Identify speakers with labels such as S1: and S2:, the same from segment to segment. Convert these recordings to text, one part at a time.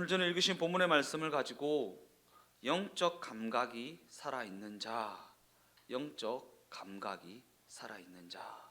S1: 전에 읽으신 본문의 말씀을 가지고 영적 감각이 살아있는 자, 영적 감각이 살아있는 자.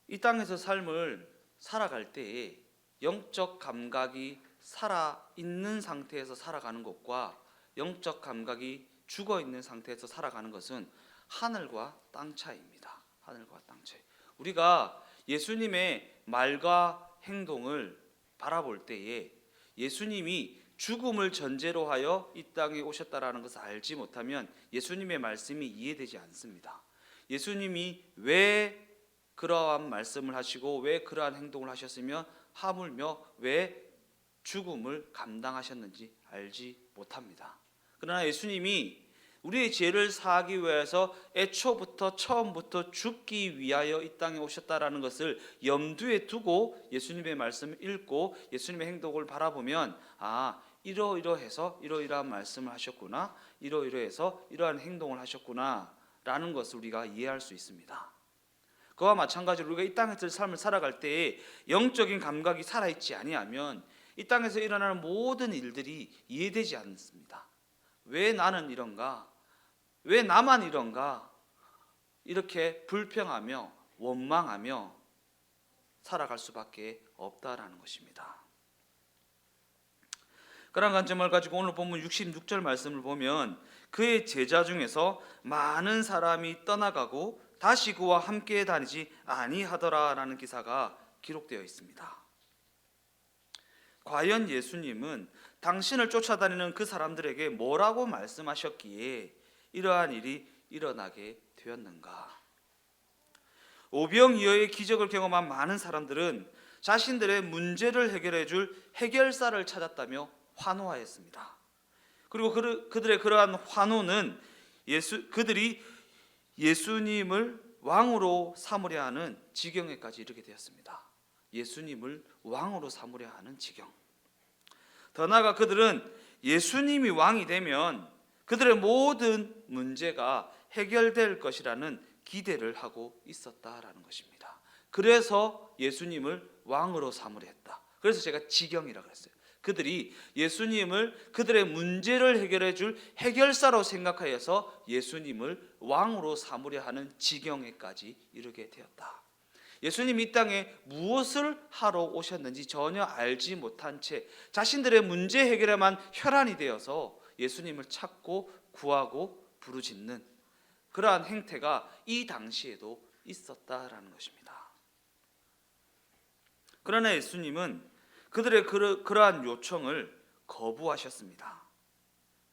S1: 이 땅에서 삶을 살아갈 때에 영적 감각이 살아있는 상태에서 살아가는 것과 영적 감각이 죽어있는 상태에서 살아가는 것은 하늘과 땅 차이입니다. 하늘과 땅 차이. 우리가 예수님의 말과 행동을 바라볼 때에 예수님이 죽음을 전제로 하여 이 땅에 오셨다라는 것을 알지 못하면 예수님의 말씀이 이해되지 않습니다. 예수님이 왜 그러한 말씀을 하시고 왜 그러한 행동을 하셨으며 하물며 왜 죽음을 감당하셨는지 알지 못합니다. 그러나 예수님이 우리의 죄를 사하기 위해서 애초부터 처음부터 죽기 위하여 이 땅에 오셨다라는 것을 염두에 두고 예수님의 말씀을 읽고 예수님의 행동을 바라보면 이러이러해서 이러이러한 말씀을 하셨구나, 이러이러해서 이러한 행동을 하셨구나 라는 것을 우리가 이해할 수 있습니다. 그와 마찬가지로 우리가 이 땅에서 삶을 살아갈 때에 영적인 감각이 살아있지 아니하면 이 땅에서 일어나는 모든 일들이 이해되지 않습니다. 왜 나는 이런가? 왜 나만 이런가? 이렇게 불평하며 원망하며 살아갈 수밖에 없다라는 것입니다. 그런 관점을 가지고 오늘 본문 66절 말씀을 보면 그의 제자 중에서 많은 사람이 떠나가고 다시 그와 함께 다니지 아니하더라라는 기사가 기록되어 있습니다. 과연 예수님은 당신을 쫓아다니는 그 사람들에게 뭐라고 말씀하셨기에 이러한 일이 일어나게 되었는가? 오병이어의 기적을 경험한 많은 사람들은 자신들의 문제를 해결해 줄 해결사를 찾았다며 환호하였습니다. 그리고 그들의 그러한 환호는 그들이 예수님을 왕으로 삼으려 하는 지경에까지 이르게 되었습니다. 예수님을 왕으로 삼으려 하는 지경. 더 나아가 그들은 예수님이 왕이 되면 그들의 모든 문제가 해결될 것이라는 기대를 하고 있었다라는 것입니다. 그래서 예수님을 왕으로 삼으려 했다. 그래서 제가 지경이라고 그랬어요. 그들이 예수님을 그들의 문제를 해결해 줄 해결사로 생각하여서 예수님을 왕으로 삼으려 하는 지경에까지 이르게 되었다. 예수님이 이 땅에 무엇을 하러 오셨는지 전혀 알지 못한 채 자신들의 문제 해결에만 혈안이 되어서 예수님을 찾고 구하고 부르짖는 그러한 행태가 이 당시에도 있었다라는 것입니다. 그러나 예수님은 그들의 그러한 요청을 거부하셨습니다.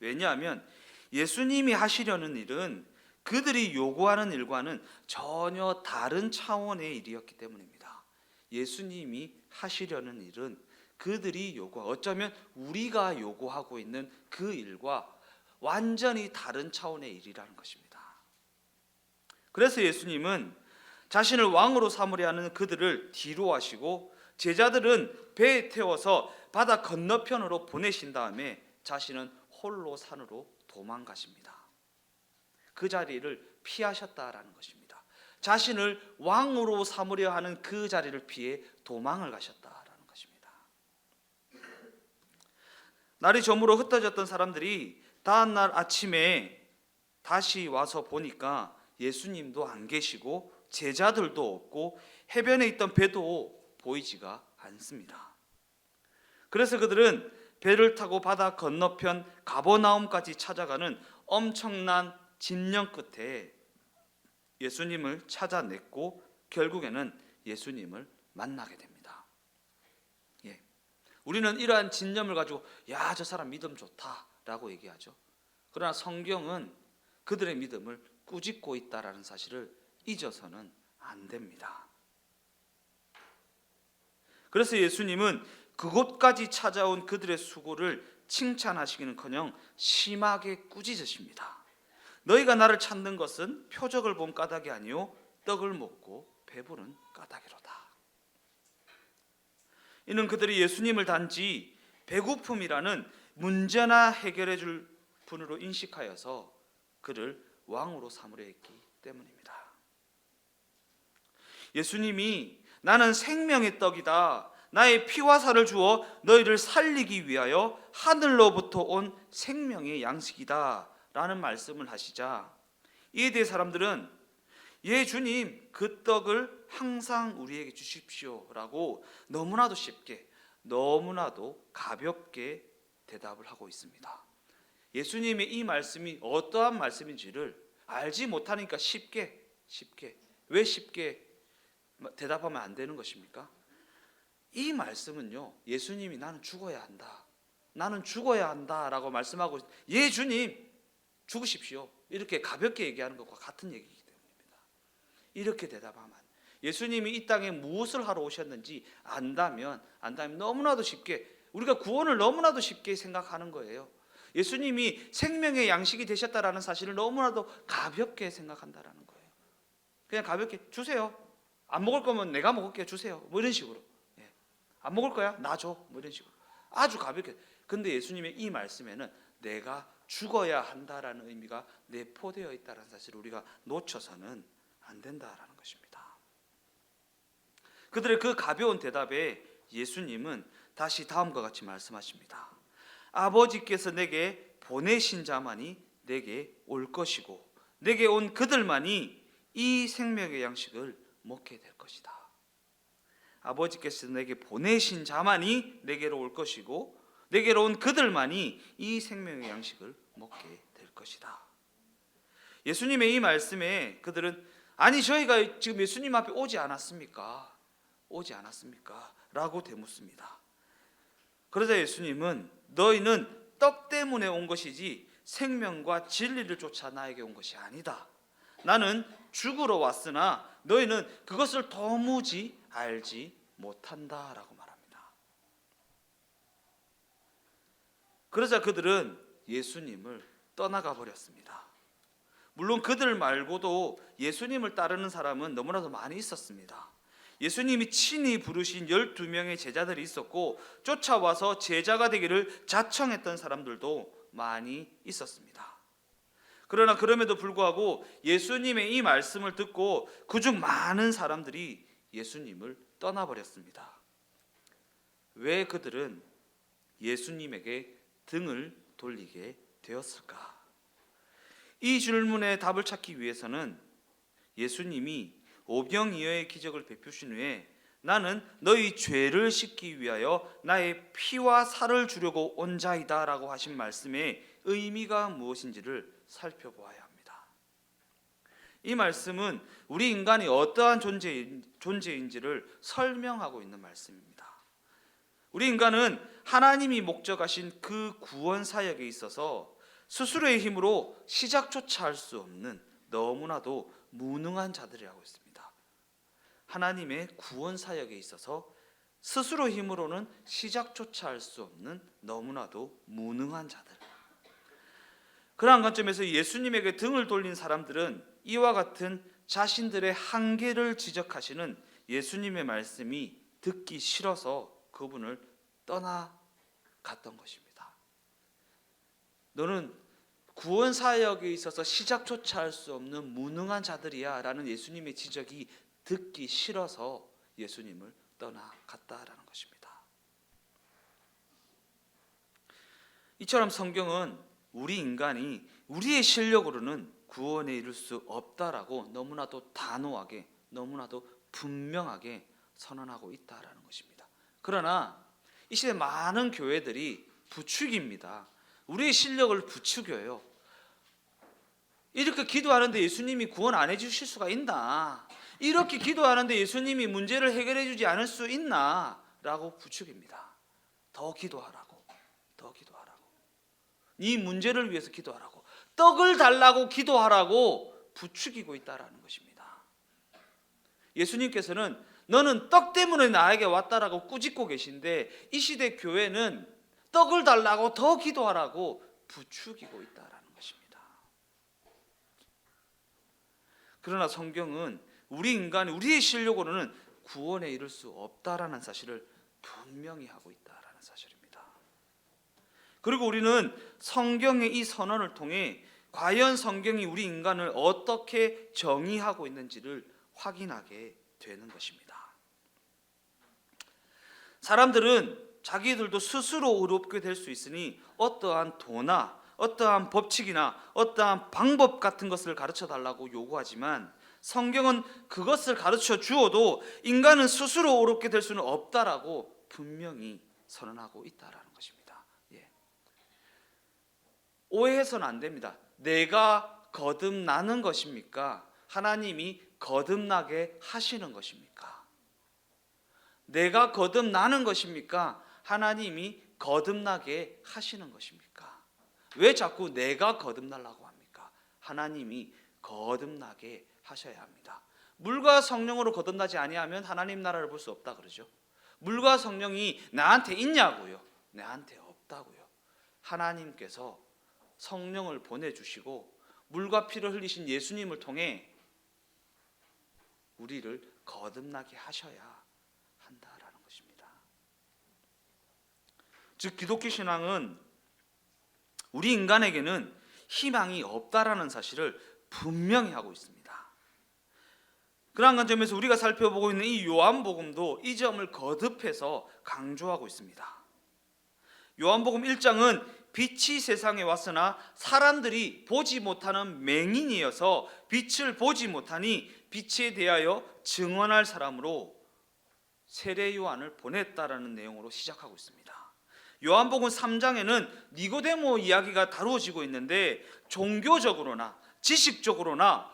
S1: 왜냐하면 예수님이 하시려는 일은 그들이 요구하는 일과는 전혀 다른 차원의 일이었기 때문입니다. 예수님이 하시려는 일은 그들이 어쩌면 우리가 요구하고 있는 그 일과 완전히 다른 차원의 일이라는 것입니다. 그래서 예수님은 자신을 왕으로 삼으려 하는 그들을 뒤로 하시고 제자들은 배에 태워서 바다 건너편으로 보내신 다음에 자신은 홀로 산으로 도망가십니다. 그 자리를 피하셨다라는 것입니다. 자신을 왕으로 삼으려 하는 그 자리를 피해 도망을 가셨다라는 것입니다. 날이 저물어 흩어졌던 사람들이 다음날 아침에 다시 와서 보니까 예수님도 안 계시고 제자들도 없고 해변에 있던 배도 보이지가 않습니다. 그래서 그들은 배를 타고 바다 건너편 가버나움까지 찾아가는 엄청난 진령 끝에 예수님을 찾아냈고 결국에는 예수님을 만나게 됩니다. 우리는 이러한 진념을 가지고 저 사람 믿음 좋다라고 얘기하죠. 그러나 성경은 그들의 믿음을 꾸짖고 있다라는 사실을 잊어서는 안 됩니다. 그래서 예수님은 그곳까지 찾아온 그들의 수고를 칭찬하시기는커녕 심하게 꾸짖으십니다. 너희가 나를 찾는 것은 표적을 본 까닭이 아니요 떡을 먹고 배부른 까닭이로다. 이는 그들이 예수님을 단지 배고픔이라는 문제나 해결해 줄 분으로 인식하여서 그를 왕으로 삼으려 했기 때문입니다. 예수님이 나는 생명의 떡이다, 나의 피와 살을 주어 너희를 살리기 위하여 하늘로부터 온 생명의 양식이다 라는 말씀을 하시자, 이에 대해 사람들은 예 주님, 그 떡을 항상 우리에게 주십시오 라고 너무나도 쉽게, 너무나도 가볍게 대답을 하고 있습니다. 예수님의 이 말씀이 어떠한 말씀인지를 알지 못하니까 쉽게 왜 쉽게 대답하면 안 되는 것입니까? 이 말씀은요, 예수님이 나는 죽어야 한다, 나는 죽어야 한다 라고 말씀하고, 예 주님 죽으십시오 이렇게 가볍게 얘기하는 것과 같은 얘기이기 때문입니다. 이렇게 대답하면, 예수님이 이 땅에 무엇을 하러 오셨는지 안다면 너무나도 쉽게, 우리가 구원을 너무나도 쉽게 생각하는 거예요. 예수님이 생명의 양식이 되셨다라는 사실을 너무나도 가볍게 생각한다라는 거예요. 그냥 가볍게 주세요, 안 먹을 거면 내가 먹을게요, 주세요, 뭐 이런 식으로. 안 먹을 거야? 나 줘, 뭐 이런 식으로 아주 가볍게. 근데 예수님의 이 말씀에는 내가 죽어야 한다라는 의미가 내포되어 있다는 사실을 우리가 놓쳐서는 안 된다라는 것입니다. 그들의 그 가벼운 대답에 예수님은 다시 다음과 같이 말씀하십니다. 아버지께서 내게 보내신 자만이 내게 올 것이고 내게 온 그들만이 이 생명의 양식을 먹게 될 것이다. 아버지께서 내게 보내신 자만이 내게로 올 것이고 내게로 온 그들만이 이 생명의 양식을 먹게 될 것이다. 예수님의 이 말씀에 그들은 아니 저희가 지금 예수님 앞에 오지 않았습니까? 라고 되묻습니다. 그러자 예수님은 너희는 떡 때문에 온 것이지 생명과 진리를 쫓아 나에게 온 것이 아니다. 나는 죽으러 왔으나 너희는 그것을 도무지 알지 못한다라고 말합니다. 그러자 그들은 예수님을 떠나가 버렸습니다. 물론 그들 말고도 예수님을 따르는 사람은 너무나도 많이 있었습니다. 예수님이 친히 부르신 12명의 제자들이 있었고 쫓아와서 제자가 되기를 자청했던 사람들도 많이 있었습니다. 그러나 그럼에도 불구하고 예수님의 이 말씀을 듣고 그중 많은 사람들이 예수님을 떠나버렸습니다. 왜 그들은 예수님에게 등을 돌리게 되었을까? 이 질문에 답을 찾기 위해서는 예수님이 오병이어의 기적을 베푸신 후에 나는 너희 죄를 씻기 위하여 나의 피와 살을 주려고 온 자이다 라고 하신 말씀의 의미가 무엇인지를 살펴보아야 합니다. 이 말씀은 우리 인간이 어떠한 존재인지를 설명하고 있는 말씀입니다. 우리 인간은 하나님이 목적하신 그 구원 사역에 있어서 스스로의 힘으로 시작조차 할 수 없는 너무나도 무능한 자들이라고 했습니다. 하나님의 구원 사역에 있어서 스스로 힘으로는 시작조차 할 수 없는 너무나도 무능한 자들. 그러한 관점에서 예수님에게 등을 돌린 사람들은 이와 같은 자신들의 한계를 지적하시는 예수님의 말씀이 듣기 싫어서 그분을 떠나갔던 것입니다. 너는 구원 사역에 있어서 시작조차 할 수 없는 무능한 자들이야 라는 예수님의 지적이 듣기 싫어서 예수님을 떠나갔다라는 것입니다. 이처럼 성경은 우리 인간이 우리의 실력으로는 구원에 이를 수 없다라고 너무나도 단호하게, 너무나도 분명하게 선언하고 있다라는 것입니다. 그러나 이 시대 많은 교회들이 부추깁니다. 우리의 실력을 부추겨요. 이렇게 기도하는데 예수님이 구원 안 해주실 수가 있나? 이렇게 기도하는데 예수님이 문제를 해결해 주지 않을 수 있나? 라고 부추깁니다. 더 기도하라고, 더 기도하라고, 네 문제를 위해서 기도하라고, 떡을 달라고 기도하라고 부추기고 있다라는 것입니다. 예수님께서는 너는 떡 때문에 나에게 왔다라고 꾸짖고 계신데 이 시대 교회는 떡을 달라고 더 기도하라고 부추기고 있다라는 것입니다. 그러나 성경은 우리 인간이 우리의 실력으로는 구원에 이를 수 없다라는 사실을 분명히 하고 있다라는 사실입니다. 그리고 우리는 성경의 이 선언을 통해 과연 성경이 우리 인간을 어떻게 정의하고 있는지를 확인하게 되는 것입니다. 사람들은 자기들도 스스로 의롭게 될 수 있으니 어떠한 도나 어떠한 법칙이나 어떠한 방법 같은 것을 가르쳐 달라고 요구하지만, 성경은 그것을 가르쳐 주어도 인간은 스스로 의롭게 될 수는 없다라고 분명히 선언하고 있다라는 것입니다. 예. 오해해서는 안 됩니다. 내가 거듭나는 것입니까? 하나님이 거듭나게 하시는 것입니까? 내가 거듭나는 것입니까? 하나님이 거듭나게 하시는 것입니까? 왜 자꾸 내가 거듭나려고 합니까? 하나님이 거듭나게 하셔야 합니다. 물과 성령으로 거듭나지 아니하면 하나님 나라를 볼 수 없다 그러죠. 물과 성령이 나한테 있냐고요? 나한테 없다고요. 하나님께서 성령을 보내주시고 물과 피를 흘리신 예수님을 통해 우리를 거듭나게 하셔야 한다라는 것입니다. 즉 기독교 신앙은 우리 인간에게는 희망이 없다라는 사실을 분명히 하고 있습니다. 그러한 관점에서 우리가 살펴보고 있는 이 요한복음도 이 점을 거듭해서 강조하고 있습니다. 요한복음 1장은 빛이 세상에 왔으나 사람들이 보지 못하는 맹인이어서 빛을 보지 못하니 빛에 대하여 증언할 사람으로 세례 요한을 보냈다라는 내용으로 시작하고 있습니다. 요한복음 3장에는 니고데모 이야기가 다루어지고 있는데, 종교적으로나 지식적으로나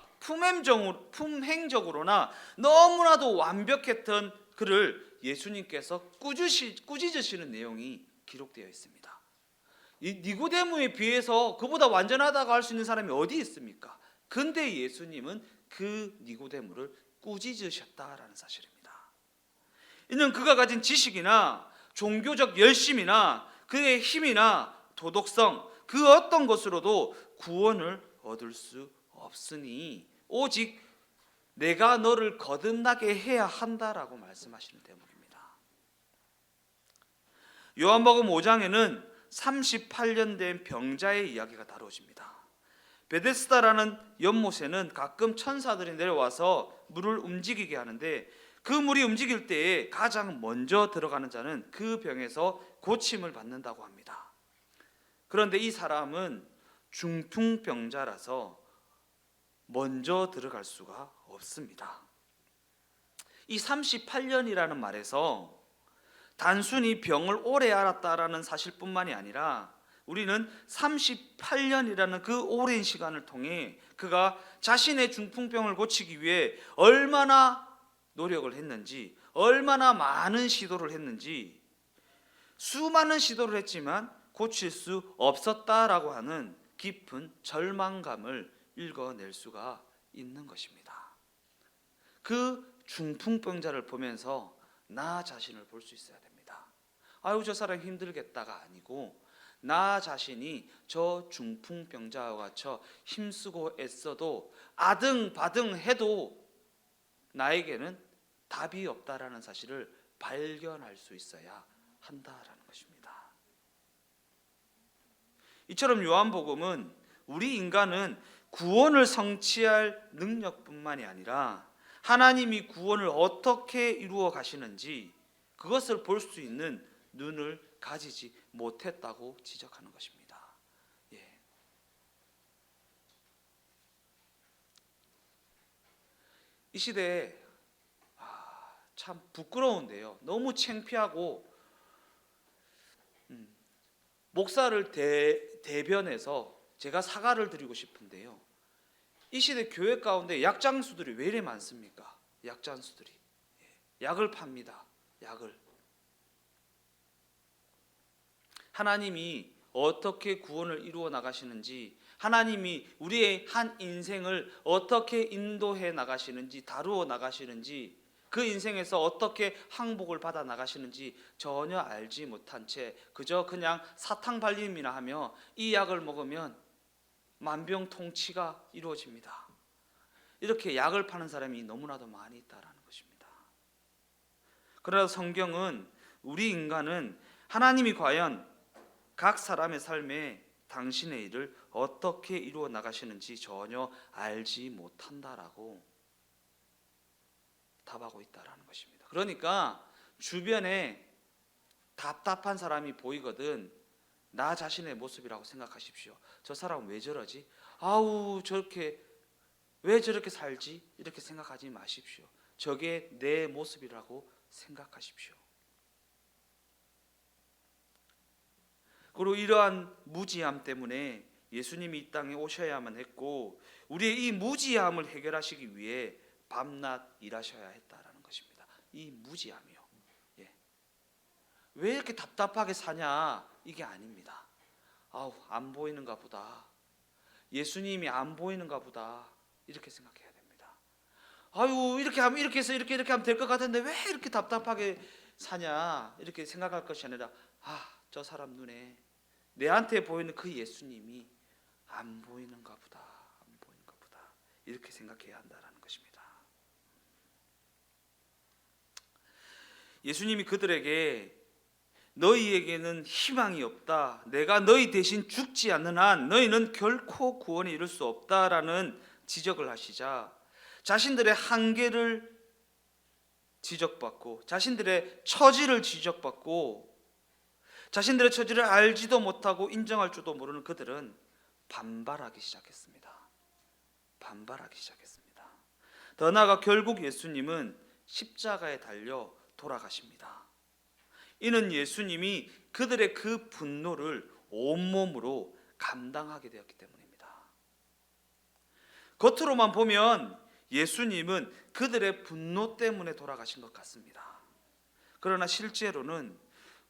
S1: 품행적으로나 너무나도 완벽했던 그를 예수님께서 꾸짖으시는 내용이 기록되어 있습니다. 이 니고데모에 비해서 그보다 완전하다고 할 수 있는 사람이 어디 있습니까? 근데 예수님은 그 니고데모를 꾸짖으셨다라는 사실입니다. 이는 그가 가진 지식이나 종교적 열심이나 그의 힘이나 도덕성 그 어떤 것으로도 구원을 얻을 수 없으니 오직 내가 너를 거듭나게 해야 한다라고 말씀하시는 대목입니다. 요한복음 5장에는 38년 된 병자의 이야기가 다루어집니다. 베데스다라는 연못에는 가끔 천사들이 내려와서 물을 움직이게 하는데, 그 물이 움직일 때에 가장 먼저 들어가는 자는 그 병에서 고침을 받는다고 합니다. 그런데 이 사람은 중풍병자라서 먼저 들어갈 수가 없습니다. 이 38년이라는 말에서 단순히 병을 오래 앓았다라는 사실뿐만이 아니라 우리는 38년이라는 그 오랜 시간을 통해 그가 자신의 중풍병을 고치기 위해 얼마나 노력을 했는지, 얼마나 많은 시도를 했는지, 수많은 시도를 했지만 고칠 수 없었다라고 하는 깊은 절망감을 읽어낼 수가 있는 것입니다. 그 중풍병자를 보면서 나 자신을 볼 수 있어야 됩니다. 아유 저 사람 힘들겠다가 아니고, 나 자신이 저 중풍병자와 같이 힘쓰고 애써도 아등바등 해도 나에게는 답이 없다라는 사실을 발견할 수 있어야 한다라는 것입니다. 이처럼 요한복음은 우리 인간은 구원을 성취할 능력뿐만이 아니라 하나님이 구원을 어떻게 이루어 가시는지 그것을 볼 수 있는 눈을 가지지 못했다고 지적하는 것입니다. 예. 이 시대에 참 부끄러운데요, 너무 창피하고 목사를 대변해서 제가 사과를 드리고 싶은데요, 이 시대 교회 가운데 약장수들이 왜 이래 많습니까? 약장수들이 약을 팝니다. 약을. 하나님이 어떻게 구원을 이루어 나가시는지, 하나님이 우리의 한 인생을 어떻게 인도해 나가시는지, 다루어 나가시는지, 그 인생에서 어떻게 항복을 받아 나가시는지 전혀 알지 못한 채 그냥 사탕 발림이나 하며 이 약을 먹으면 만병통치가 이루어집니다. 이렇게 약을 파는 사람이 너무나도 많이 있다라는 것입니다. 그러나 성경은 우리 인간은 하나님이 과연 각 사람의 삶에 당신의 일을 어떻게 이루어 나가시는지 전혀 알지 못한다라고 답하고 있다라는 것입니다. 그러니까 주변에 답답한 사람이 보이거든 나 자신의 모습이라고 생각하십시오. 저 사람 왜 저러지? 아우 저렇게 왜 저렇게 살지? 이렇게 생각하지 마십시오. 저게 내 모습이라고 생각하십시오. 그리고 이러한 무지함 때문에 예수님이 이 땅에 오셔야만 했고 우리의 이 무지함을 해결하시기 위해 밤낮 일하셔야 했다라는 것입니다. 이 무지함이요. 예. 왜 이렇게 답답하게 사냐? 이게 아닙니다. 아우 안 보이는가 보다. 예수님이 안 보이는가 보다. 이렇게 생각해야 됩니다. 아유 이렇게 하면 이렇게 해서 이렇게 하면 될 것 같은데 왜 이렇게 답답하게 사냐? 이렇게 생각할 것이 아니라 저 사람 눈에 내한테 보이는 그 예수님이 안 보이는가 보다. 안 보이는가 보다. 이렇게 생각해야 한다라는 것입니다. 예수님이 그들에게 너희에게는 희망이 없다. 내가 너희 대신 죽지 않는 한 너희는 결코 구원에 이를 수 없다라는 지적을 하시자 자신들의 한계를 지적받고 자신들의 처지를 지적받고 자신들의 처지를 알지도 못하고 인정할 줄도 모르는 그들은 반발하기 시작했습니다. 반발하기 시작했습니다. 더 나아가 결국 예수님은 십자가에 달려 돌아가십니다. 이는 예수님이 그들의 그 분노를 온몸으로 감당하게 되었기 때문입니다. 겉으로만 보면 예수님은 그들의 분노 때문에 돌아가신 것 같습니다. 그러나 실제로는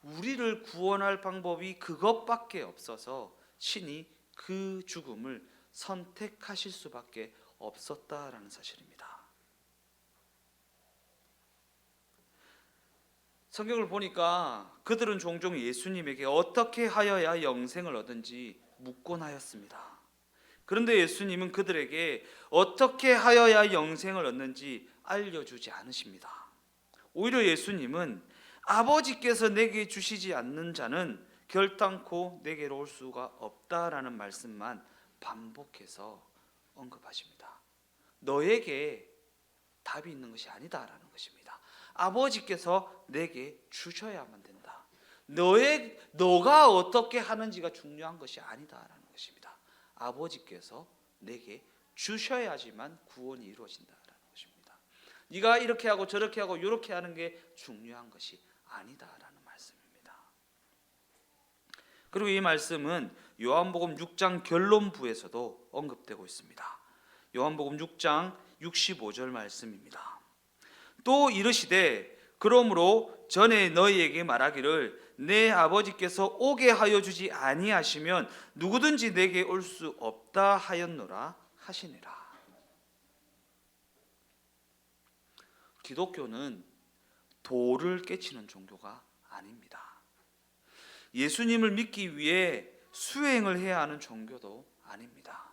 S1: 우리를 구원할 방법이 그것밖에 없어서 신이 그 죽음을 선택하실 수밖에 없었다라는 사실입니다. 성경을 보니까 그들은 종종 예수님에게 어떻게 하여야 영생을 얻은지 묻곤 하였습니다. 그런데 예수님은 그들에게 어떻게 하여야 영생을 얻는지 알려주지 않으십니다. 오히려 예수님은 아버지께서 내게 주시지 않는 자는 결단코 내게로 올 수가 없다라는 말씀만 반복해서 언급하십니다. 너에게 답이 있는 것이 아니다라는 것입니다. 아버지께서 내게 주셔야만 된다. 너가 어떻게 하는지가 중요한 것이 아니다라는 것입니다. 아버지께서 내게 주셔야지만 구원이 이루어진다라는 것입니다. 네가 이렇게 하고 저렇게 하고 이렇게 하는 게 중요한 것이 아니다라는 말씀입니다. 그리고 이 말씀은 요한복음 6장 결론부에서도 언급되고 있습니다. 요한복음 6장 65절 말씀입니다. 또 이르시되 그러므로 전에 너희에게 말하기를 내 아버지께서 오게 하여 주지 아니하시면 누구든지 내게 올 수 없다 하였노라 하시니라. 기독교는 도를 깨치는 종교가 아닙니다. 예수님을 믿기 위해 수행을 해야 하는 종교도 아닙니다.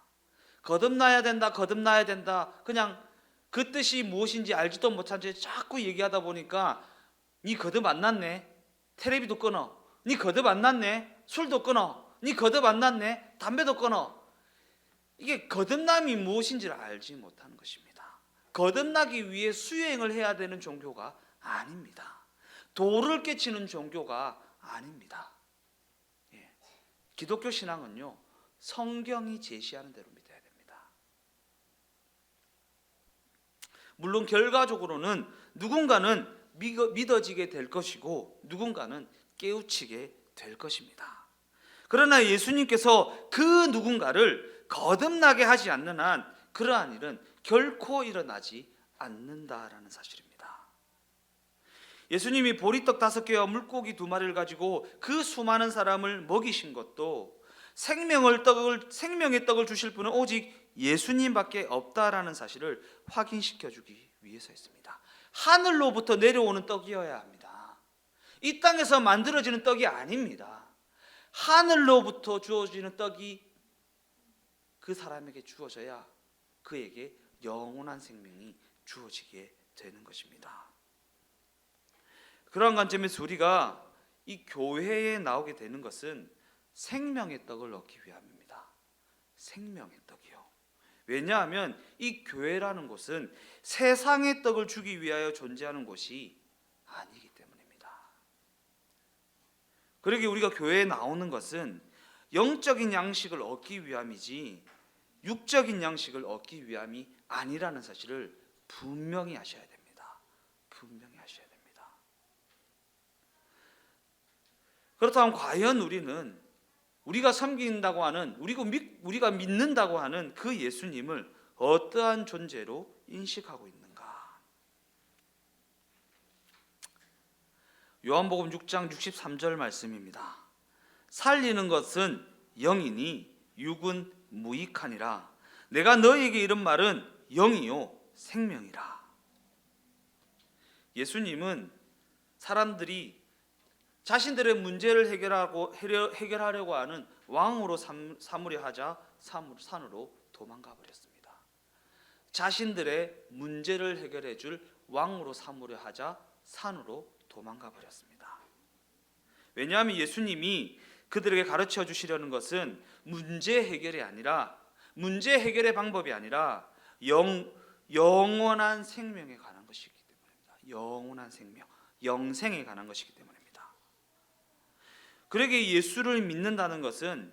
S1: 거듭나야 된다, 거듭나야 된다. 그냥 그 뜻이 무엇인지 알지도 못한 채 자꾸 얘기하다 보니까 니 거듭 안 났네. 텔레비도 끊어. 니 거듭 안 났네. 술도 끊어. 니 거듭 안 났네. 담배도 끊어. 이게 거듭남이 무엇인지를 알지 못하는 것입니다. 거듭나기 위해 수행을 해야 되는 종교가 아닙니다. 도를 깨치는 종교가 아닙니다. 예. 기독교 신앙은요, 성경이 제시하는 대로 믿어야 됩니다. 물론 결과적으로는 누군가는 믿어지게 될 것이고 누군가는 깨우치게 될 것입니다. 그러나 예수님께서 그 누군가를 거듭나게 하지 않는 한 그러한 일은 결코 일어나지 않는다라는 사실입니다. 예수님이 보리떡 5개와 물고기 2마리를 가지고 그 수많은 사람을 먹이신 것도 생명의 떡을 주실 분은 오직 예수님밖에 없다라는 사실을 확인시켜 주기 위해서였습니다. 하늘로부터 내려오는 떡이어야 합니다. 이 땅에서 만들어지는 떡이 아닙니다. 하늘로부터 주어지는 떡이 그 사람에게 주어져야 그에게 영원한 생명이 주어지게 되는 것입니다. 그러한 관점에서 우리가 이 교회에 나오게 되는 것은 생명의 떡을 얻기 위함입니다. 생명의 떡이요. 왜냐하면 이 교회라는 곳은 세상의 떡을 주기 위하여 존재하는 곳이 아니기 때문입니다. 그러기에 우리가 교회에 나오는 것은 영적인 양식을 얻기 위함이지 육적인 양식을 얻기 위함이 아니라는 사실을 분명히 하셔야 됩니다. 분명히 하셔야 됩니다. 그렇다면 과연 우리는 우리가 섬긴다고 하는, 우리가 믿는다고 하는 그 예수님을 어떠한 존재로 인식하고 있는가? 요한복음 6장 63절 말씀입니다. 살리는 것은 영이니 육은 무익하니라. 내가 너희에게 이른 말은 영이요 생명이라. 예수님은 사람들이 자신들의 문제를 해결하려고 하는 왕으로 삼으려 하자 산으로 도망가 버렸습니다. 자신들의 문제를 해결해 줄 왕으로 삼으려 하자 산으로 도망가 버렸습니다. 왜냐하면 예수님이 그들에게 가르쳐 주시려는 것은 문제 해결이 아니라, 문제 해결의 방법이 아니라 영원한 생명에 관한 것이기 때문입니다. 영원한 생명, 영생에 관한 것이기 때문입니다. 그러기에 예수를 믿는다는 것은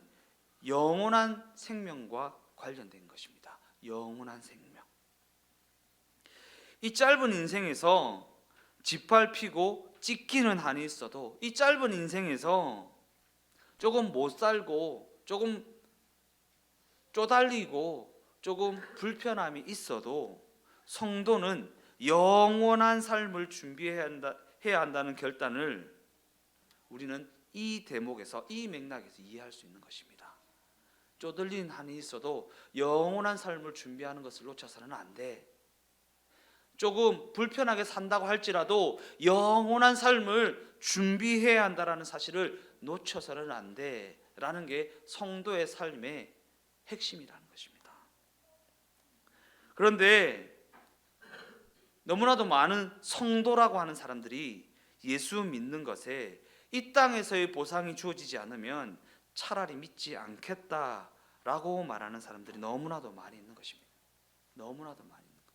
S1: 영원한 생명과 관련된 것입니다. 영원한 생명. 이 짧은 인생에서 짓밟히고 찢기는 한이 있어도, 이 짧은 인생에서 조금 못 살고 조금 쪼달리고 조금 불편함이 있어도 성도는 영원한 삶을 준비해야 한다는 결단을 우리는 이 대목에서, 이 맥락에서 이해할 수 있는 것입니다. 쪼들린 한이 있어도 영원한 삶을 준비하는 것을 놓쳐서는 안 돼. 조금 불편하게 산다고 할지라도 영원한 삶을 준비해야 한다는 사실을 놓쳐서는 안 돼라는 게 성도의 삶의 핵심이라는 것입니다. 그런데 너무나도 많은 성도라고 하는 사람들이 예수 믿는 것에 이 땅에서의 보상이 주어지지 않으면 차라리 믿지 않겠다라고 말하는 사람들이 너무나도 많이 있는 것입니다. 너무나도 많이 있는 것입니다.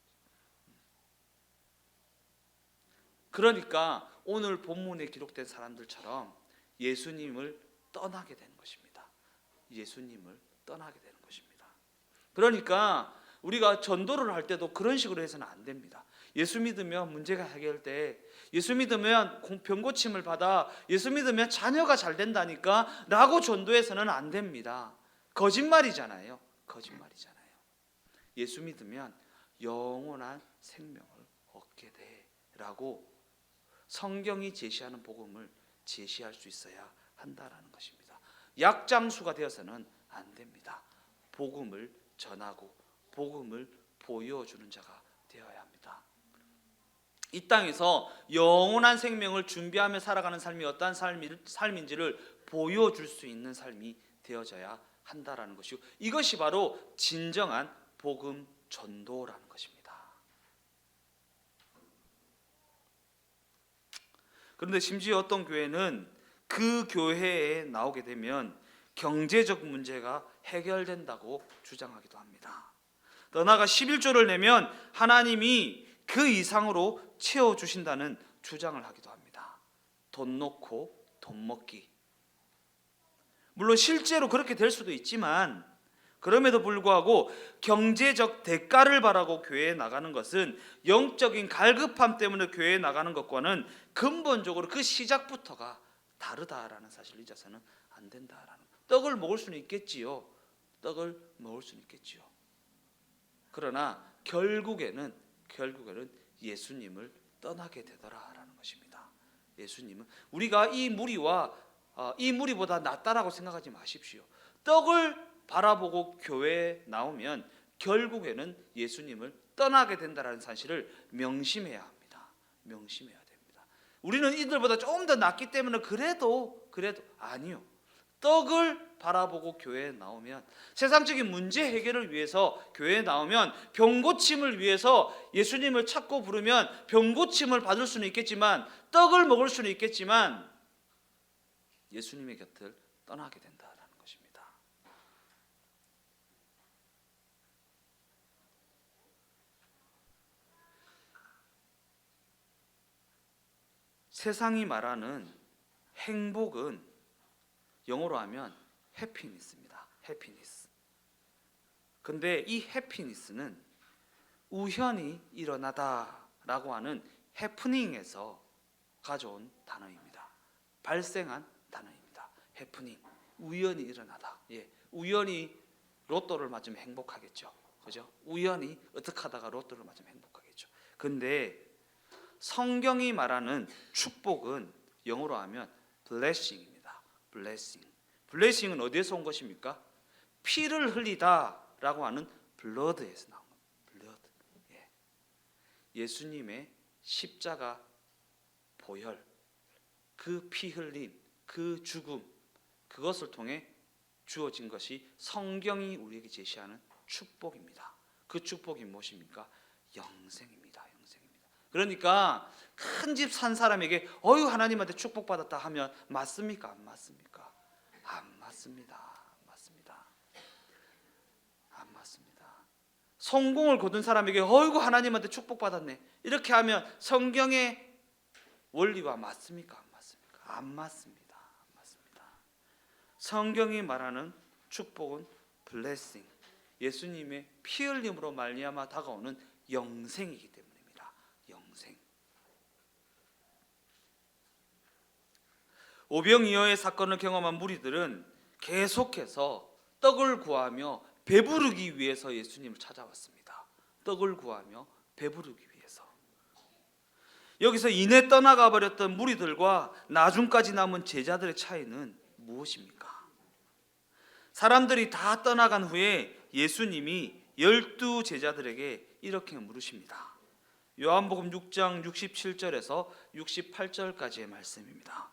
S1: 그러니까 오늘 본문에 기록된 사람들처럼 예수님을 떠나게 되는 것입니다. 예수님을 떠나게 되는 것입니다. 그러니까 우리가 전도를 할 때도 그런 식으로 해서는 안 됩니다. 예수 믿으면 문제가 해결돼, 예수 믿으면 병 고침을 받아, 예수 믿으면 자녀가 잘 된다니까 라고 전도해서는 안 됩니다. 거짓말이잖아요. 거짓말이잖아요. 예수 믿으면 영원한 생명을 얻게 돼 라고 성경이 제시하는 복음을 제시할 수 있어야 한다라는 것입니다. 약장수가 되어서는 안 됩니다. 복음을 전하고 복음을 보여주는 자가 되어야 합니다. 이 땅에서 영원한 생명을 준비하며 살아가는 삶이 어떠한 삶인지를 보여줄 수 있는 삶이 되어져야 한다라는 것이고, 이것이 바로 진정한 복음 전도라는 것입니다. 그런데 심지어 어떤 교회는 그 교회에 나오게 되면 경제적 문제가 해결된다고 주장하기도 합니다. 더 나아가 11조를 내면 하나님이 그 이상으로 채워주신다는 주장을 하기도 합니다. 돈 놓고 돈 먹기. 물론 실제로 그렇게 될 수도 있지만 그럼에도 불구하고 경제적 대가를 바라고 교회에 나가는 것은 영적인 갈급함 때문에 교회에 나가는 것과는 근본적으로 그 시작부터가 다르다라는 사실을 잊어서는 안 된다라는. 떡을 먹을 수는 있겠지요. 떡을 먹을 수는 있겠지요. 그러나 결국에는 예수님을 떠나게 되더라라는 것입니다. 예수님은 우리가 이 무리보다 낫다라고 생각하지 마십시오. 떡을 바라보고 교회에 나오면 결국에는 예수님을 떠나게 된다라는 사실을 명심해야 합니다. 명심해야 됩니다. 우리는 이들보다 조금 더 낫기 때문에 그래도 아니요. 떡을 바라보고 교회에 나오면, 세상적인 문제 해결을 위해서 교회에 나오면, 병 고침을 위해서 예수님을 찾고 부르면 병 고침을 받을 수는 있겠지만, 떡을 먹을 수는 있겠지만 예수님의 곁을 떠나게 된다라는 것입니다. 세상이 말하는 행복은 영어로 하면 해피니스입니다. 해피니스. 근데 이 해피니스는 우연히 일어나다라고 하는 해프닝에서 가져온 단어입니다. 발생한 단어입니다. 해프닝, 우연히 일어나다. 우연히 로또를 맞으면 행복하겠죠. 그죠? 우연히 어떻게 하다가 로또를 맞으면 행복하겠죠. 근데 성경이 말하는 축복은 영어로 하면 blessing입니다. blessing. blessing은 어디에서 온 것입니까? 피를 흘리다라고 하는 blood에서 나온 겁니다. blood. 예수님의 십자가 보혈, 그 피 흘림, 그 죽음, 그것을 통해 주어진 것이 성경이 우리에게 제시하는 축복입니다. 그 축복이 무엇입니까? 영생입니다. 영생입니다. 그러니까 큰 집 산 사람에게 어유 하나님한테 축복받았다 하면 맞습니까? 안 맞습니까? 안 맞습니다. 안 맞습니다. 안 맞습니다. 성공을 거둔 사람에게 어이구 하나님한테 축복받았네 이렇게 하면 성경의 원리와 맞습니까? 안 맞습니까? 안 맞습니다. 안 맞습니다. 성경이 말하는 축복은 블레싱, 예수님의 피 흘림으로 말미암아 다가오는 영생이기 때문입니다. 영생. 오병이어의 사건을 경험한 무리들은 계속해서 떡을 구하며 배부르기 위해서 예수님을 찾아왔습니다. 떡을 구하며 배부르기 위해서. 여기서 이내 떠나가 버렸던 무리들과 나중까지 남은 제자들의 차이는 무엇입니까? 사람들이 다 떠나간 후에 예수님이 12 제자들에게 이렇게 물으십니다. 요한복음 6장 67절에서 68절까지의 말씀입니다.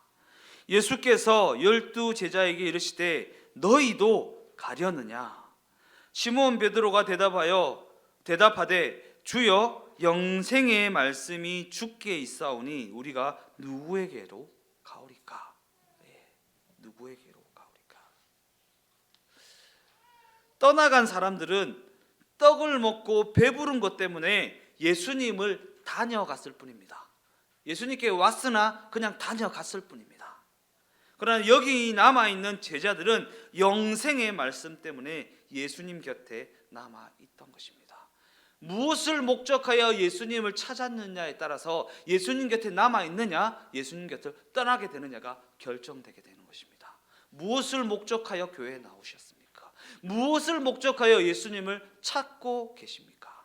S1: 예수께서 12 제자에게 이르시되 너희도 가려느냐? 시몬 베드로가 대답하되 주여 영생의 말씀이 주께 있사오니 우리가 누구에게로 가오리까? 누구에게로 가오리까? 떠나간 사람들은 떡을 먹고 배부른 것 때문에 예수님을 다녀갔을 뿐입니다. 예수님께 왔으나 그냥 다녀갔을 뿐입니다. 그러나 여기 남아있는 제자들은 영생의 말씀 때문에 예수님 곁에 남아있던 것입니다. 무엇을 목적하여 예수님을 찾았느냐에 따라서 예수님 곁에 남아있느냐, 예수님 곁을 떠나게 되느냐가 결정되게 되는 것입니다. 무엇을 목적하여 교회에 나오셨습니까? 무엇을 목적하여 예수님을 찾고 계십니까?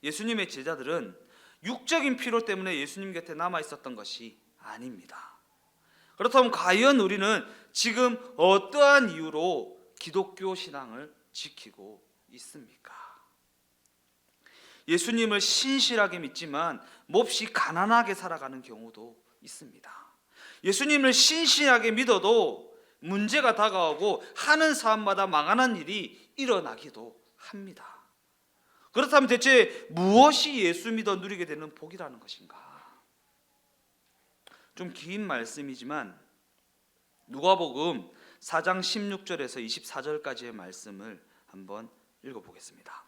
S1: 예수님의 제자들은 육적인 필요 때문에 예수님 곁에 남아있었던 것이 아닙니다. 그렇다면 과연 우리는 지금 어떠한 이유로 기독교 신앙을 지키고 있습니까? 예수님을 신실하게 믿지만 몹시 가난하게 살아가는 경우도 있습니다. 예수님을 신실하게 믿어도 문제가 다가오고 하는 사람마다 망하는 일이 일어나기도 합니다. 그렇다면 대체 무엇이 예수 믿어 누리게 되는 복이라는 것인가? 좀 긴 말씀이지만 누가복음 4장 16절에서 24절까지의 말씀을 한번 읽어보겠습니다.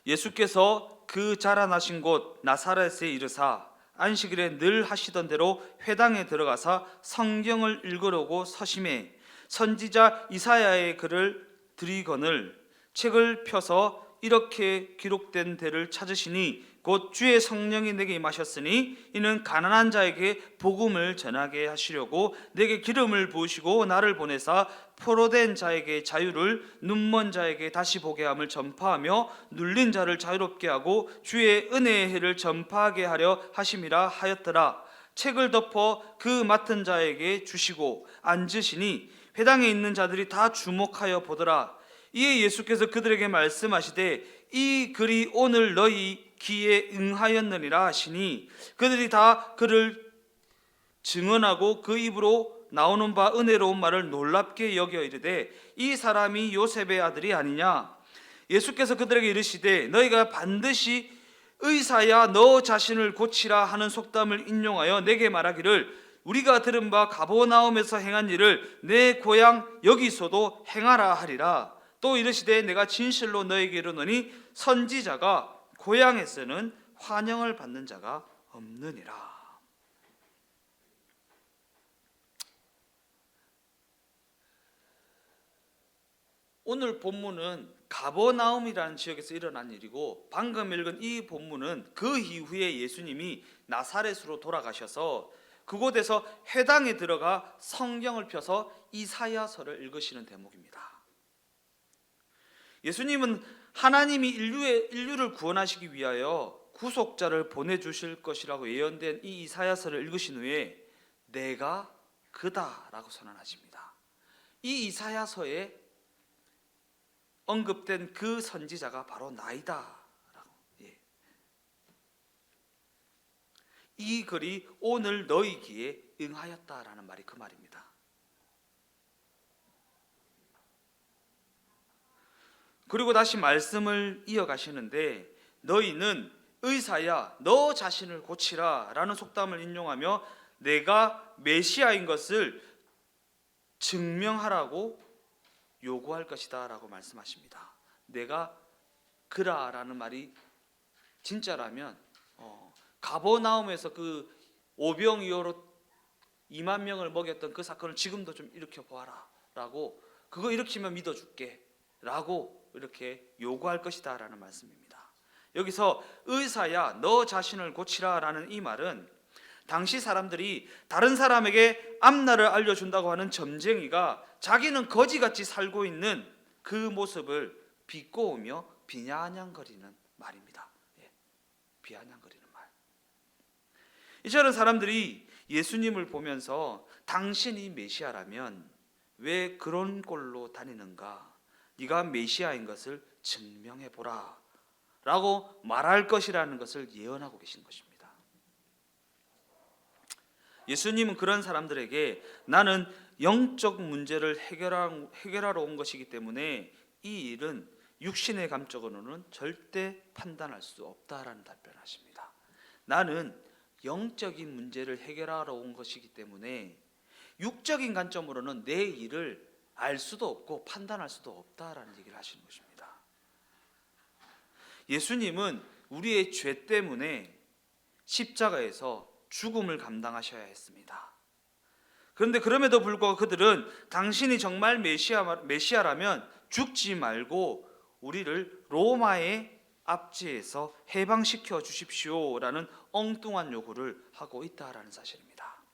S1: 예수께서 그 자라나신 곳 나사렛에 이르사 안식일에 늘 하시던 대로 회당에 들어가사 성경을 읽으려고 서심해 선지자 이사야의 글을 들이거늘 책을 펴서 이렇게 기록된 데를 찾으시니 곧 주의 성령이 내게 임하셨으니 이는 가난한 자에게 복음을 전하게 하시려고 내게 기름을 부으시고 나를 보내사 포로된 자에게 자유를 눈먼 자에게 다시 보게 함을 전파하며 눌린 자를 자유롭게 하고 주의 은혜의 해를 전파하게 하려 하심이라 하였더라. 책을 덮어 그 맡은 자에게 주시고 앉으시니 회당에 있는 자들이 다 주목하여 보더라. 이에 예수께서 그들에게 말씀하시되 이 글이 오늘 너희 귀에 응하였느니라 하시니 그들이 다 그를 증언하고 그 입으로 나오는 바 은혜로운 말을 놀랍게 여겨 이르되 이 사람이 요셉의 아들이 아니냐? 예수께서 그들에게 이르시되 너희가 반드시 의사야 너 자신을 고치라 하는 속담을 인용하여 내게 말하기를 우리가 들은 바 가버나움에서 행한 일을 내 고향 여기서도 행하라 하리라. 또 이르시되 내가 진실로 너에게 이르노니 선지자가 고향에서는 환영을 받는 자가 없느니라. 오늘 본문은 가버나움이라는 지역에서 일어난 일이고, 방금 읽은 이 본문은 그 이후에 예수님이 나사렛으로 돌아가셔서 그곳에서 회당에 들어가 성경을 펴서 이사야서를 읽으시는 대목입니다. 예수님은 하나님이 인류를 구원하시기 위하여 구속자를 보내주실 것이라고 예언된 이 이사야서를 읽으신 후에 내가 그다라고 선언하십니다. 이 이사야서에 언급된 그 선지자가 바로 나이다라고. 이 글이 오늘 너희 귀에 응하였다라는 말이 그 말입니다. 그리고 다시 말씀을 이어가시는데, 너희는 의사야 너 자신을 고치라 라는 속담을 인용하며 내가 메시아인 것을 증명하라고 요구할 것이다 라고 말씀하십니다. 내가 그라라는 말이 진짜라면 가버나움에서 그 오병이어로 2만 명을 먹였던 그 사건을 지금도 좀 일으켜 보아라 라고, 그거 일으키면 믿어줄게 라고 이렇게 요구할 것이다 라는 말씀입니다. 여기서 의사야 너 자신을 고치라 라는 이 말은 당시 사람들이 다른 사람에게 앞날을 알려준다고 하는 점쟁이가 자기는 거지같이 살고 있는 그 모습을 비꼬으며 비아냥거리는 말입니다. 비아냥거리는 말. 이처럼 사람들이 예수님을 보면서 당신이 메시아라면 왜 그런 꼴로 다니는가? 네가 메시아인 것을 증명해보라 라고 말할 것이라는 것을 예언하고 계신 것입니다. 예수님은 그런 사람들에게 나는 영적 문제를 해결하러 온 것이기 때문에 이 일은 육신의 감적으로는 절대 판단할 수 없다라는 답변을 하십니다. 나는 영적인 문제를 해결하러 온 것이기 때문에 육적인 관점으로는 내 일을 알 수도 없고 판단할 수도 없다라는 얘기를 하시는 것입니다. 예수님은 우리의 죄 때문에 십자가에서 죽음을 감당하셔야 했습니다. 그런데 그럼에도 불구하고 그들은 당신이 정말 메시아라면 죽지 말고 우리를 로마의 압제에서 해방시켜 주십시오라는 엉뚱한 요구를 하고 있다라는 사실입니다.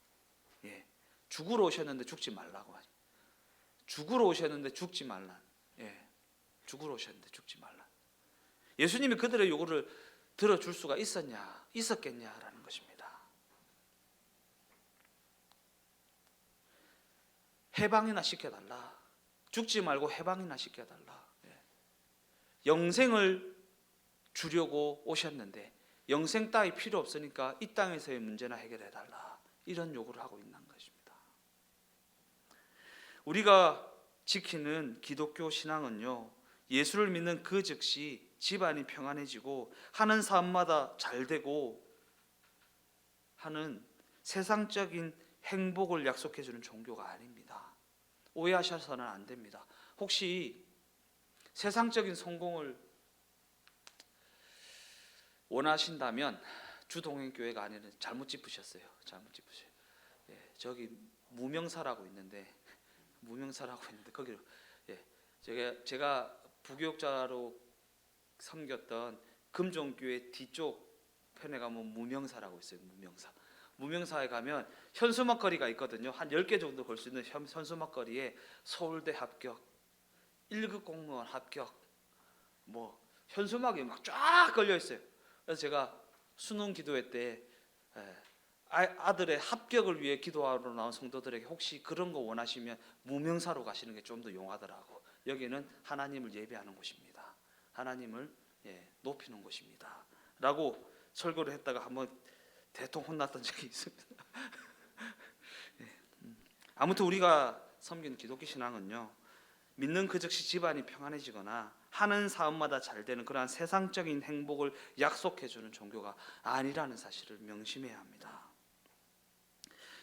S1: 죽으러 오셨는데 죽지 말라고 하죠. 죽으러 오셨는데 죽지 말라. 죽으러 오셨는데 죽지 말라. 예수님이 그들의 요구를 들어줄 수가 있었겠냐라는 것입니다. 해방이나 시켜달라. 죽지 말고 해방이나 시켜달라. 영생을 주려고 오셨는데 영생 따위 필요 없으니까 이 땅에서의 문제나 해결해달라. 이런 요구를 하고 있는 것입니다. 우리가 지키는 기독교 신앙은요, 예수를 믿는 그 즉시 집안이 평안해지고 하는 사람마다 잘되고 하는 세상적인 행복을 약속해주는 종교가 아닙니다. 오해하셔서는 안 됩니다. 혹시 세상적인 성공을 원하신다면 주동행교회가 아니라 잘못 짚으셨어요. 저기 무명사라고 있는데 거기로 제가 부교육자로 섬겼던 금종교회 뒤쪽 편에 가면 무명사라고 있어요. 무명사에 가면 현수막거리가 있거든요. 한 10개 정도 걸 수 있는 현수막거리에 서울대 합격, 1급 공무원 합격, 현수막이 막 쫙 걸려 있어요. 그래서 제가 수능 기도회 때 아들의 합격을 위해 기도하러 나온 성도들에게 혹시 그런 거 원하시면 무명사로 가시는 게 좀 더 용하더라고. 여기는 하나님을 예배하는 곳입니다. 하나님을 높이는 곳입니다. 라고 설교를 했다가 한번 대통 혼났던 적이 있습니다. 아무튼 우리가 섬기는 기독교 신앙은요, 믿는 그 즉시 집안이 평안해지거나 하는 사업마다 잘 되는 그러한 세상적인 행복을 약속해주는 종교가 아니라는 사실을 명심해야 합니다.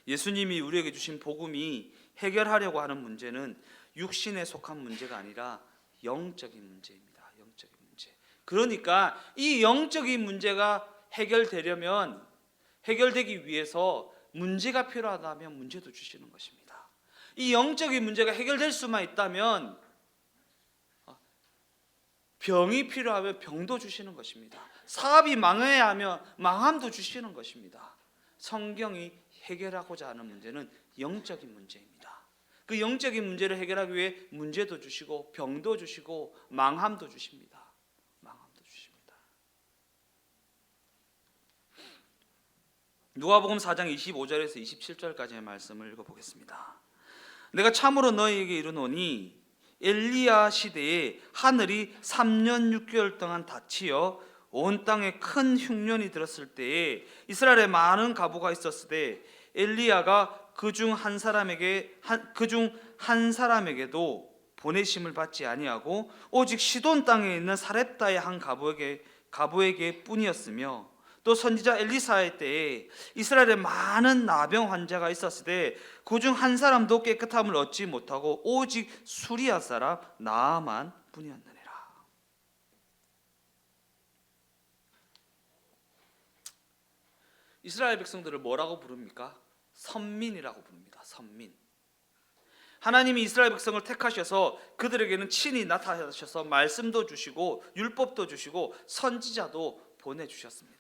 S1: 예수님이 우리에게 주신 복음이 해결하려고 하는 문제는 육신에 속한 문제가 아니라 영적인 문제입니다. 영적인 문제. 그러니까 이 영적인 문제가 해결되기 위해서 문제가 필요하다면 문제도 주시는 것입니다. 이 영적인 문제가 해결될 수만 있다면 병이 필요하면 병도 주시는 것입니다. 사업이 망해야 하면 망함도 주시는 것입니다. 성경이 해결하고자 하는 문제는 영적인 문제입니다. 그 영적인 문제를 해결하기 위해 문제도 주시고 병도 주시고 망함도 주십니다. 망함도 주십니다. 누가복음 4장 25절에서 27절까지의 말씀을 읽어보겠습니다. 내가 참으로 너희에게 이르노니 엘리야 시대에 하늘이 3년 6개월 동안 닫히어 온 땅에 큰 흉년이 들었을 때에 이스라엘에 많은 과부가 있었을 때 엘리야가 그중 한 사람에게도 보내심을 받지 아니하고 오직 시돈 땅에 있는 사렙다의 한 과부에게 뿐이었으며 또 선지자 엘리사의 때에 이스라엘에 많은 나병 환자가 있었을 때 그중 한 사람도 깨끗함을 얻지 못하고 오직 수리아 사람 나아만 뿐이었느니라. 이스라엘 백성들을 뭐라고 부릅니까? 선민이라고 부릅니다. 선민. 하나님이 이스라엘 백성을 택하셔서 그들에게는 친히 나타나셔서 말씀도 주시고 율법도 주시고 선지자도 보내주셨습니다.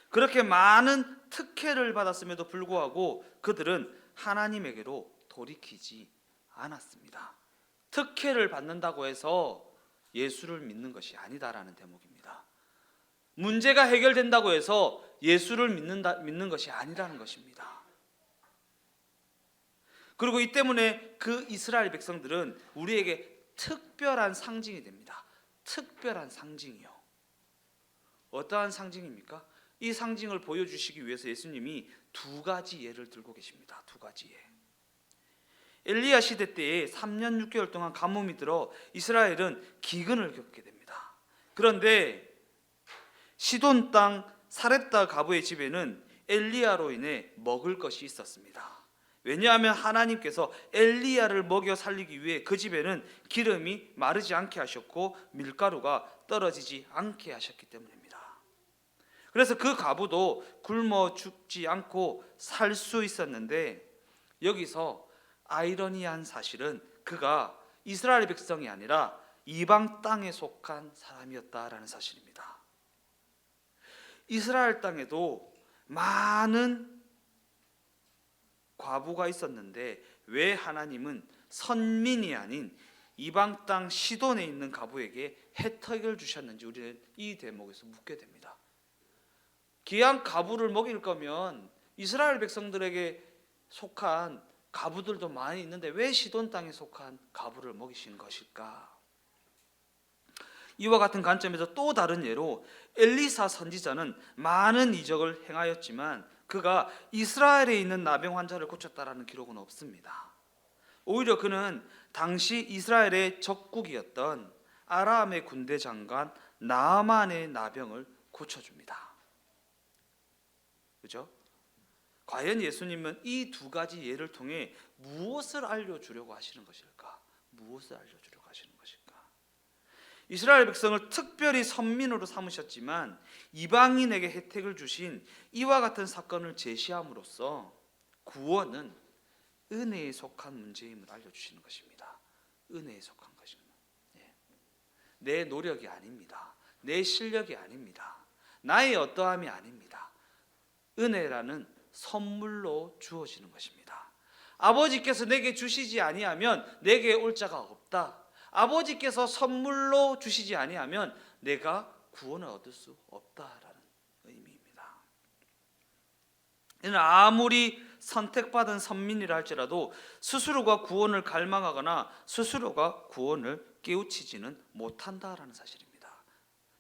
S1: 그렇게 많은 특혜를 받았음에도 불구하고 그들은 하나님에게로 돌이키지 않았습니다. 특혜를 받는다고 해서 예수를 믿는 것이 아니다라는 대목입니다. 문제가 해결된다고 해서 예수를 믿는 것이 아니라는 것입니다. 그리고 이 때문에 그 이스라엘 백성들은 우리에게 특별한 상징이 됩니다. 특별한 상징이요. 어떠한 상징입니까? 이 상징을 보여주시기 위해서 예수님이 두 가지 예를 들고 계십니다. 두 가지 예. 엘리야 시대 때에 3년 6개월 동안 가뭄이 들어 이스라엘은 기근을 겪게 됩니다. 그런데 시돈 땅 사렙다 과부의 집에는 엘리야로 인해 먹을 것이 있었습니다. 왜냐하면 하나님께서 엘리야를 먹여 살리기 위해 그 집에는 기름이 마르지 않게 하셨고 밀가루가 떨어지지 않게 하셨기 때문입니다. 그래서 그 과부도 굶어 죽지 않고 살 수 있었는데 여기서 아이러니한 사실은 그가 이스라엘 백성이 아니라 이방 땅에 속한 사람이었다라는 사실입니다. 이스라엘 땅에도 많은 과부가 있었는데 왜 하나님은 선민이 아닌 이방 땅 시돈에 있는 과부에게 혜택을 주셨는지 우리는 이 대목에서 묻게 됩니다. 기왕 과부를 먹일 거면 이스라엘 백성들에게 속한 과부들도 많이 있는데 왜 시돈 땅에 속한 과부를 먹이신 것일까? 이와 같은 관점에서 또 다른 예로 엘리사 선지자는 많은 이적을 행하였지만 그가 이스라엘에 있는 나병 환자를 고쳤다라는 기록은 없습니다. 오히려 그는 당시 이스라엘의 적국이었던 아람의 군대 장관 나아만의 나병을 고쳐줍니다. 그죠? 과연 예수님은 이 두 가지 예를 통해 무엇을 알려주려고 하시는 것일까? 무엇을 알려주려고 하시는 것일까? 이스라엘 백성을 특별히 선민으로 삼으셨지만 이방인에게 혜택을 주신 이와 같은 사건을 제시함으로써 구원은 은혜에 속한 문제임을 알려주시는 것입니다. 은혜에 속한 것입니다. 내 노력이 아닙니다. 내 실력이 아닙니다. 나의 어떠함이 아닙니다. 은혜라는 선물로 주어지는 것입니다. 아버지께서 내게 주시지 아니하면 내게 올 자가 없다. 아버지께서 선물로 주시지 아니하면 내가 구원을 얻을 수 없다라는 의미입니다. 이는 아무리 선택받은 선민이라 할지라도 스스로가 구원을 갈망하거나 스스로가 구원을 깨우치지는 못한다라는 사실입니다.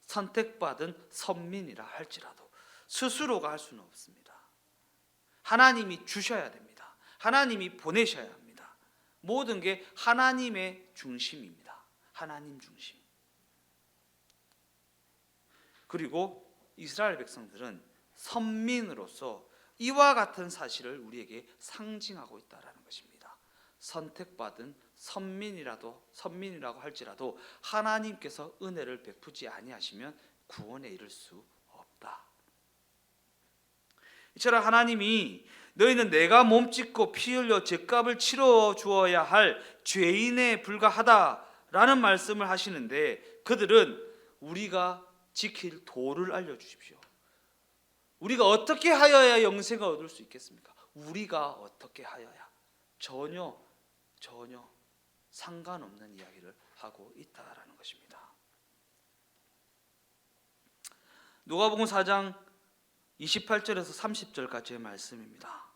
S1: 선택받은 선민이라 할지라도 스스로가 할 수는 없습니다. 하나님이 주셔야 됩니다. 하나님이 보내셔야 합니다. 모든 게 하나님의 중심입니다. 하나님 중심. 그리고 이스라엘 백성들은 선민으로서 이와 같은 사실을 우리에게 상징하고 있다라는 것입니다. 선택받은 선민이라고 할지라도 하나님께서 은혜를 베푸지 아니하시면 구원에 이를 수 없다. 이처럼 하나님이 너희는 내가 몸짓고 피 흘려 죄값을 치러 주어야 할 죄인에 불과하다 라는 말씀을 하시는데, 그들은 우리가 지킬 도를 알려주십시오. 우리가 어떻게 하여야 영생을 얻을 수 있겠습니까? 우리가 어떻게 하여야? 전혀 상관없는 이야기를 하고 있다라는 것입니다. 누가복음 4장 28절에서 30절까지의 말씀입니다.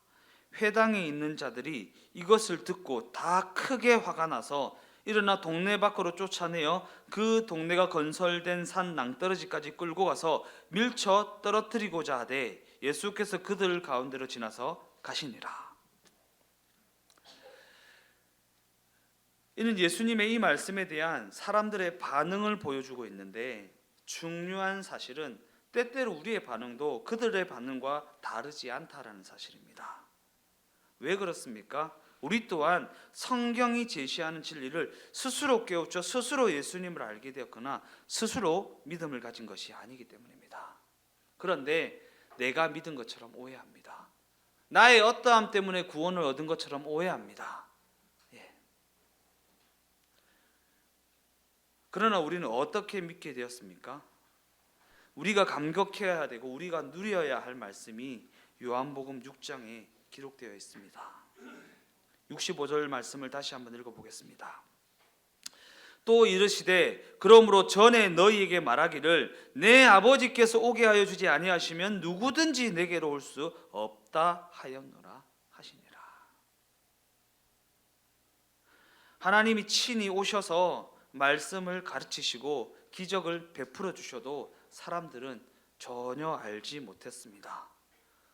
S1: 회당에 있는 자들이 이것을 듣고 다 크게 화가 나서 일어나 동네 밖으로 쫓아내어 그 동네가 건설된 산 낭떠러지까지 끌고 가서 밀쳐 떨어뜨리고자 하되 예수께서 그들 가운데로 지나서 가시니라. 이는 예수님의 이 말씀에 대한 사람들의 반응을 보여주고 있는데, 중요한 사실은 때때로 우리의 반응도 그들의 반응과 다르지 않다라는 사실입니다. 왜 그렇습니까? 우리 또한 성경이 제시하는 진리를 스스로 깨우쳐 스스로 예수님을 알게 되었거나 스스로 믿음을 가진 것이 아니기 때문입니다. 그런데 내가 믿은 것처럼 오해합니다. 나의 어떠함 때문에 구원을 얻은 것처럼 오해합니다. 그러나 우리는 어떻게 믿게 되었습니까? 우리가 감격해야 되고 우리가 누려야 할 말씀이 요한복음 6장에 기록되어 있습니다. 65절 말씀을 다시 한번 읽어보겠습니다. 또 이르시되 그러므로 전에 너희에게 말하기를 내 아버지께서 오게 하여 주지 아니하시면 누구든지 내게로 올 수 없다 하였노라 하시니라. 하나님이 친히 오셔서 말씀을 가르치시고 기적을 베풀어 주셔도 사람들은 전혀 알지 못했습니다.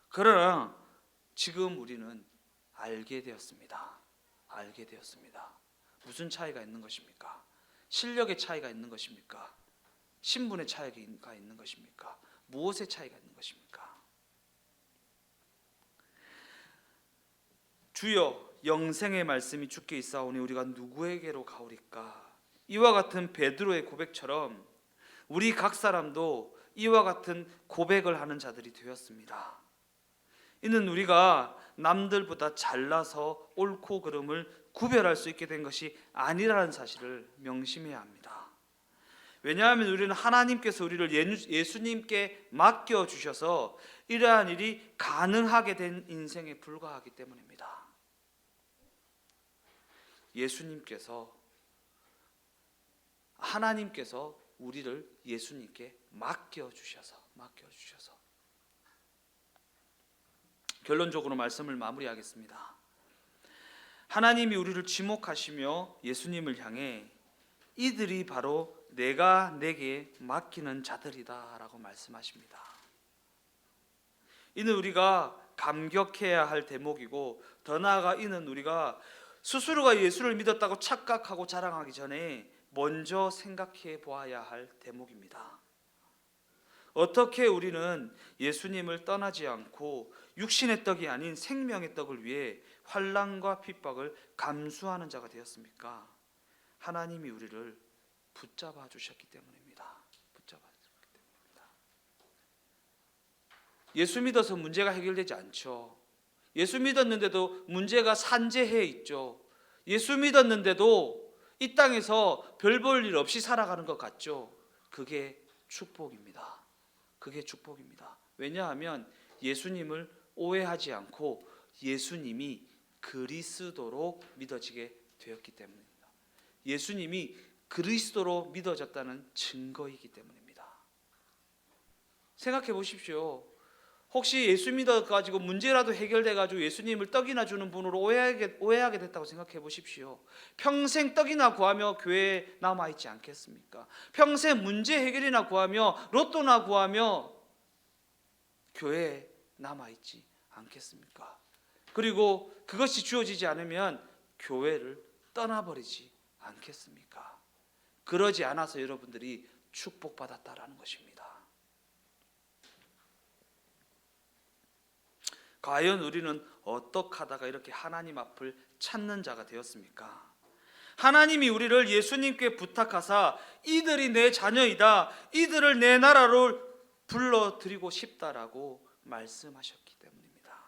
S1: 그러나 지금 우리는 알게 되었습니다. 무슨 차이가 있는 것입니까? 실력의 차이가 있는 것입니까? 신분의 차이가 있는 것입니까? 무엇의 차이가 있는 것입니까? 주여 영생의 말씀이 주께 있사오니 우리가 누구에게로 가오리까? 이와 같은 베드로의 고백처럼 우리 각 사람도 이와 같은 고백을 하는 자들이 되었습니다. 이는 우리가 남들보다 잘나서 옳고 그름을 구별할 수 있게 된 것이 아니라는 사실을 명심해야 합니다. 왜냐하면 우리는 하나님께서 우리를 예수님께 맡겨주셔서 이러한 일이 가능하게 된 인생에 불과하기 때문입니다. 하나님께서 우리를 예수님께 맡겨주셔서 결론적으로 말씀을 마무리하겠습니다. 하나님이 우리를 지목하시며 예수님을 향해 이들이 바로 내가 내게 맡기는 자들이다 라고 말씀하십니다. 이는 우리가 감격해야 할 대목이고, 더 나아가 이는 우리가 스스로가 예수를 믿었다고 착각하고 자랑하기 전에 먼저 생각해 보아야 할 대목입니다. 어떻게 우리는 예수님을 떠나지 않고 육신의 떡이 아닌 생명의 떡을 위해 환난과 핍박을 감수하는 자가 되었습니까? 하나님이 우리를 붙잡아 주셨기 때문입니다. 예수 믿어서 문제가 해결되지 않죠. 예수 믿었는데도 문제가 산재해 있죠. 예수 믿었는데도 이 땅에서 별 볼 일 없이 살아가는 것 같죠. 그게 축복입니다. 왜냐하면 예수님을 오해하지 않고 예수님이 그리스도로 믿어지게 되었기 때문입니다. 예수님이 그리스도로 믿어졌다는 증거이기 때문입니다. 생각해 보십시오. 혹시 예수 믿어가지고 문제라도 해결돼가지고 예수님을 떡이나 주는 분으로 오해하게 됐다고 생각해 보십시오. 평생 떡이나 구하며 교회에 남아있지 않겠습니까? 평생 문제 해결이나 구하며 로또나 구하며 교회에 남아있지 않겠습니까? 그리고 그것이 주어지지 않으면 교회를 떠나버리지 않겠습니까? 그러지 않아서 여러분들이 축복받았다라는 것입니다. 과연 우리는 어떻게 하다가 이렇게 하나님 앞을 찾는 자가 되었습니까? 하나님이 우리를 예수님께 부탁하사 이들이 내 자녀이다, 이들을 내 나라로 불러들이고 싶다라고 말씀하셨기 때문입니다.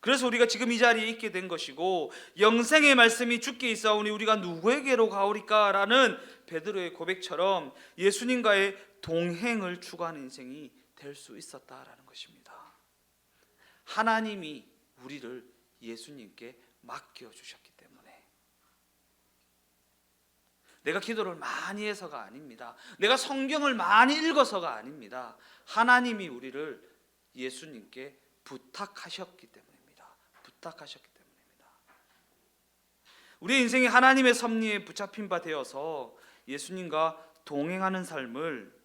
S1: 그래서 우리가 지금 이 자리에 있게 된 것이고, 영생의 말씀이 주께 있사오니 우리가 누구에게로 가오리까? 라는 베드로의 고백처럼 예수님과의 동행을 추구하는 인생이 될 수 있었다라는 것입니다. 하나님이 우리를 예수님께 맡겨주셨기 때문에, 내가 기도를 많이 해서가 아닙니다. 내가 성경을 많이 읽어서가 아닙니다. 하나님이 우리를 예수님께 부탁하셨기 때문입니다. 우리 인생이 하나님의 섭리에 붙잡힌 바 되어서 예수님과 동행하는 삶을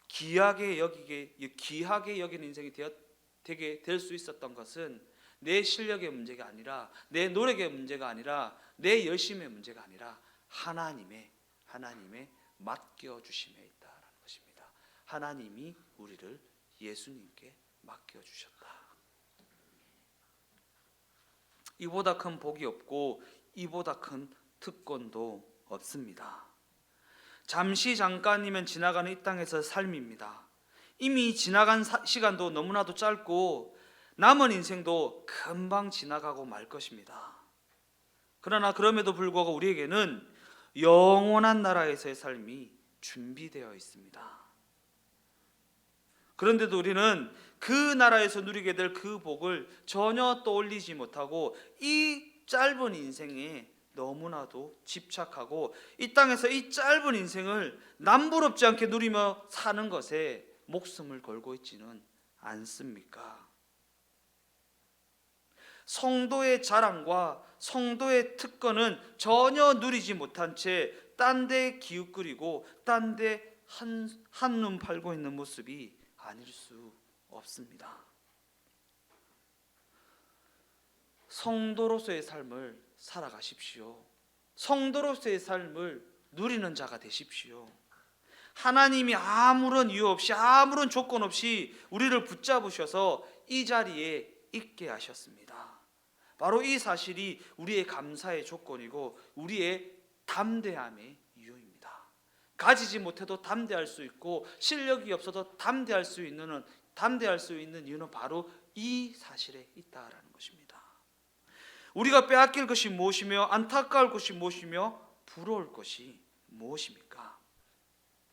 S1: 귀하게 여기는 인생이 되게 될 수 있었던 것은 내 실력의 문제가 아니라, 내 노력의 문제가 아니라, 내 열심의 문제가 아니라 하나님의 맡겨주심에 있다라는 것입니다. 하나님이 우리를 예수님께 맡겨주셨다. 이보다 큰 복이 없고 이보다 큰 특권도 없습니다. 잠시 잠깐이면 지나가는 이 땅에서 삶입니다. 이미 지나간 시간도 너무나도 짧고 남은 인생도 금방 지나가고 말 것입니다. 그러나 그럼에도 불구하고 우리에게는 영원한 나라에서의 삶이 준비되어 있습니다. 그런데도 우리는 그 나라에서 누리게 될 그 복을 전혀 떠올리지 못하고 이 짧은 인생에 너무나도 집착하고 이 땅에서 이 짧은 인생을 남부럽지 않게 누리며 사는 것에 목숨을 걸고 있지는 않습니까? 성도의 자랑과 성도의 특권은 전혀 누리지 못한 채 딴 데 기웃거리고 딴 데 한눈 팔고 있는 모습이 아닐 수 없습니다. 성도로서의 삶을 살아가십시오. 성도로서의 삶을 누리는 자가 되십시오. 하나님이 아무런 이유 없이, 아무런 조건 없이 우리를 붙잡으셔서 이 자리에 있게 하셨습니다. 바로 이 사실이 우리의 감사의 조건이고 우리의 담대함의 이유입니다. 가지지 못해도 담대할 수 있고 실력이 없어도 담대할 수 있는 이유는 바로 이 사실에 있다라는 것입니다. 우리가 빼앗길 것이 무엇이며 안타까울 것이 무엇이며 부러울 것이 무엇입니까?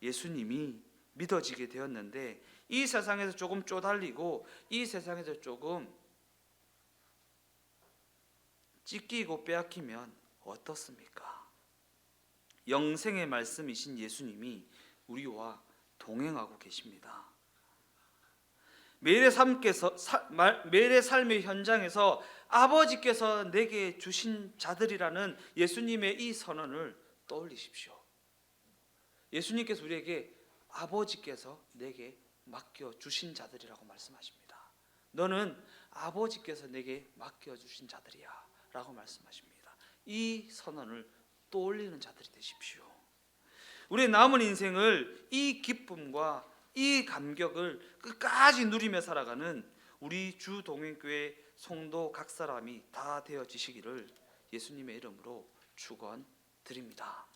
S1: 예수님이 믿어지게 되었는데 이 세상에서 조금 쪼달리고 이 세상에서 조금 찢기고 빼앗기면 어떻습니까? 영생의 말씀이신 예수님이 우리와 동행하고 계십니다. 매일의 삶의 현장에서 아버지께서 내게 주신 자들이라는 예수님의 이 선언을 떠올리십시오. 예수님께서 우리에게 아버지께서 내게 맡겨주신 자들이라고 말씀하십니다. 너는 아버지께서 내게 맡겨주신 자들이야 라고 말씀하십니다. 이 선언을 떠올리는 자들이 되십시오. 우리의 남은 인생을 이 기쁨과 이 감격을 끝까지 누리며 살아가는 우리 주동행교회 성도 각 사람이 다 되어지시기를 예수님의 이름으로 축원드립니다.